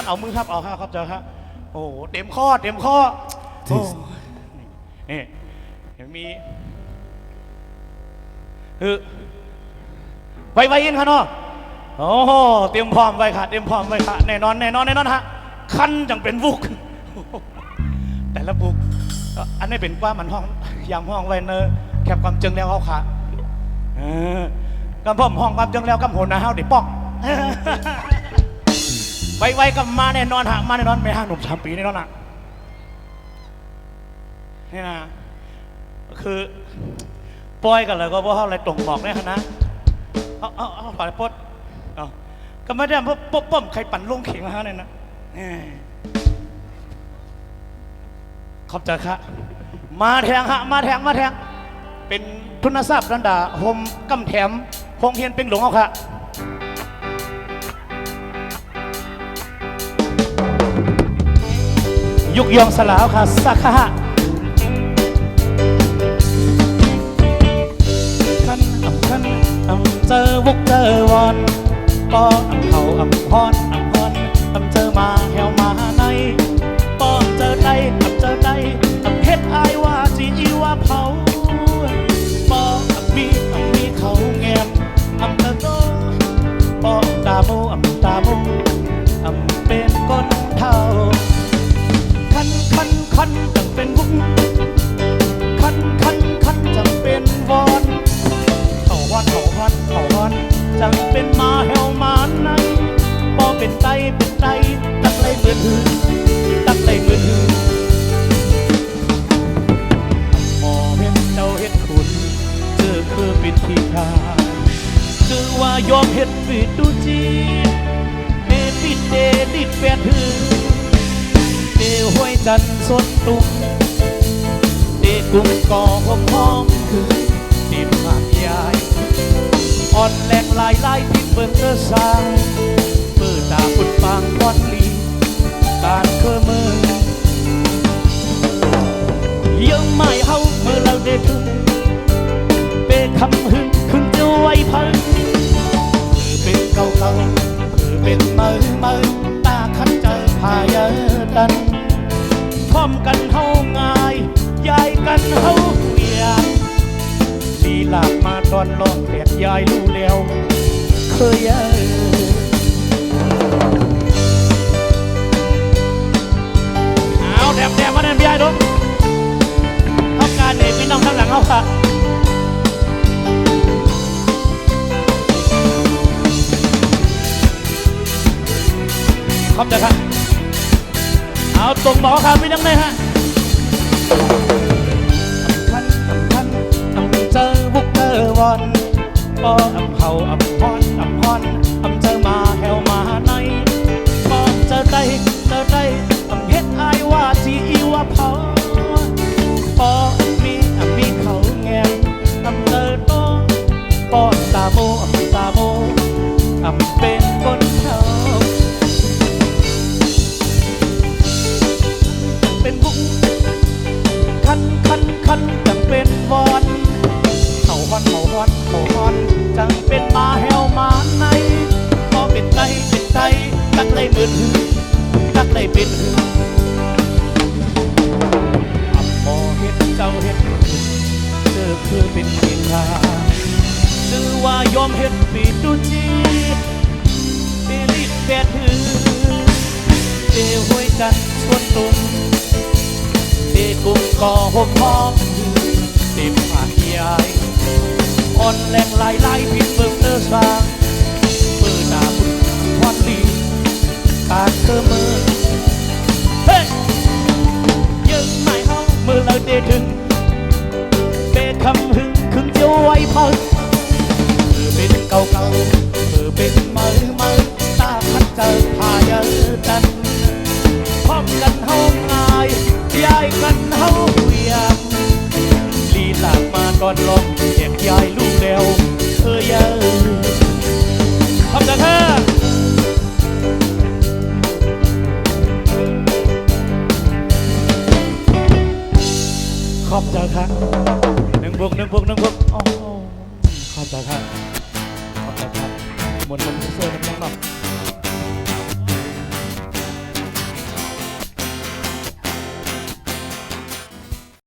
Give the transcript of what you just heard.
เอามือครับเอาครับเจ้าครับโอ้เต็มข้อโอ้นี่มีไวๆเองค่ะเนาะโอ้โหเตรียมพร้อมไว้ค่ะแน่นอนฮะคันจังเป็นบุกแต่ละบุกอันนี้เป็นว่ามันห้องยามห้องไว้เนอแคบความจึงแล้วเขาค่ะกำพ่อมห้องความจึงแล้วกำโหนนะเฮาเด็กป้องไวๆกับมาแน่นอนฮะมาแน่นอนไม่ห่างหนุ่ม3 ปีแน่นอนอ่ะนี่นะคือปล่อยกันเลยก็เพราะอะไรตรงบอกเนี่ยนะเอาปล่อยปดก็ไม่ได้ป้อมใครปั่นลงเข่งมาเนี่ยนะขอบใจครับมาแทงฮะมาแทงเป็นทุนทรัพย์นันดาโฮมกำแถมคงเฮียนเป็นหลวงเอาค่ะยุกยองสลาวค่ะสักฮะคันเจอวุกเจอวอนปอเขาพรเจอมาแหวมาในปอเจอได้เฮ็ดอายว่าจีว่าเผาปอมีเขาแงมเจอโตปอตาโมเป็นก้นเท่าคันจังเป็นวุ้งคันจังเป็นวอนเขาวันจังเป็นมาแหวมาในปอเป็นไตตักเลยเหมือนหือหมอเห็นเจ้าเห็ดคุณเจอคือปิดที่ทางคือว่ายอมเห็ดปิดดูจีเดปิดดิดแปดหือเดห้วยจันสดตุ้มเดกุ้งก่อห้องคือเดผากยายอ่อนแรงลายพิษเบิ่งเนื้อสางเปิดตาปุ่นฟางควันลีการเคอมือยังไม่เฮาเมื่อเราได้ถึงเป็นคำหึงขึ้นจะไว้พังคือเป็นเก่าคือเป็นเมื่อตาคันเจอพายดันพร้อมกันเฮาง่ายยายกันเฮาเวียงลีลามาตอนลองเปลี่ยนยายรู้แล้วเคยเอาแถมมาเนี่ยพี่ยายดูเข้าการเนี่ยพี่น้องข้างหลังเขาค่ะขอบใจครับเอาตรงบอกครับพี่น้องเลยฮะคันเจอบุกเจอวอนปอเขาพรเจอมาแหวมาในปอเจอได้เฮ็ดอายว่าจีว่าเผาปอมีเขาแงมเจอโตปอตาโมเป็นคนเขาเป็นบุกคันจังเป็นวอนเขาฮอนจังเป็นมาแหวมาในพอเป็นใจตักเลยเหมือนตักเลยเป็นหมอเห็นเจ้าเห็นเจอคือเป็นเพียงทางชื่อว่ายอมเห็นปีดูจีเปรีดแปดหือเดี๋ยวห้วยกันชวนตุ่มเด็กกุ้งก่อห้องเต็มผากยายอ่อนแรงลายพิษเบิ่งเนื้อสางเปิดตาบุญควันลีการเคอมือเฮ้ยยังไม่เฮาเมื่อเราได้ถึงเป็นคำหึงคึงเจียวไว้พังเป็นเก่าเป็นเมื่อตาคัดเจอพายดันพร้อมกันเฮาง่ายยายกันเฮาเวียงลีลามาตอนลองแยกยายลูกแล้วขอบใจครับขอบใจครับหนึ่งบวกโอ้ขอบใจครับมวนเสื้อ